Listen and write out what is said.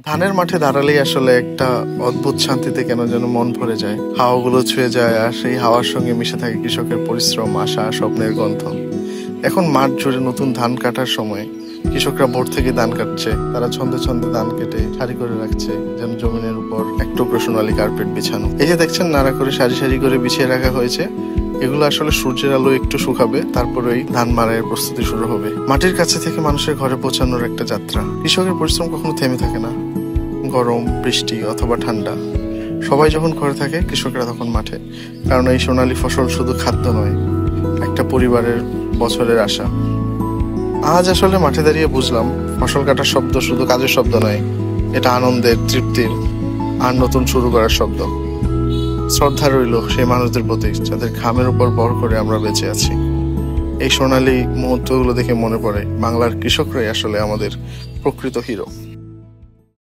ধানের মাঠে দাঁড়ালেই আসলে একটা অদ্ভুত শান্তিতে কেন যেন মন ভরে যায়। হাওয়াগুলো ছুঁয়ে যায় আর সেই হাওয়ার সঙ্গে মিশে থাকে কৃষকের পরিশ্রম, আশা, স্বপ্নের গন্ধ। এখন মাঠ জুড়ে নতুন ধান কাটার সময় কৃষকরা ভোর থেকে ধান কাটছে। তারা ছন্দে ছন্দে ধান কেটে সারি করে রাখছে, যেন জমিনের উপর এক টুকরো সোনালী কার্পেট বিছানো। এই যে দেখছেন, নাড়া করে সারি সারি করে বিছিয়ে রাখা হয়েছে। এগুলো আসলে সূর্যের আলো একটু শুকাবে, তারপরেই ধান মাড়াইয়ের প্রস্তুতি শুরু হবে। মাটির কাছে থেকে মানুষের ঘরে পৌঁছানোর একটা যাত্রা। কৃষকের পরিশ্রম কখনো থেমে থাকে না। গরম, বৃষ্টি অথবা ঠান্ডা, সবাই যখন ঘরে থাকে কৃষকরা তখন মাঠে। কারণ এই সোনালী ফসল শুধু খাদ্য নয়, একটা পরিবারের বছরের আশা। আজ আসলে মাঠে দাঁড়িয়ে বুঝলাম, ফসল কাটার শব্দ শুধু কাজের শব্দ নয়, এটা আনন্দের, তৃপ্তির আর নতুন শুরু করার শব্দ। শ্রদ্ধা রইল সেই মানুষদের প্রতি যাদের ঘামের উপর ভর করে আমরা বেঁচে আছি। এই সোনালী মুহূর্তগুলো দেখে মনে পড়ে, বাংলার কৃষকরাই আসলে আমাদের প্রকৃত হিরো।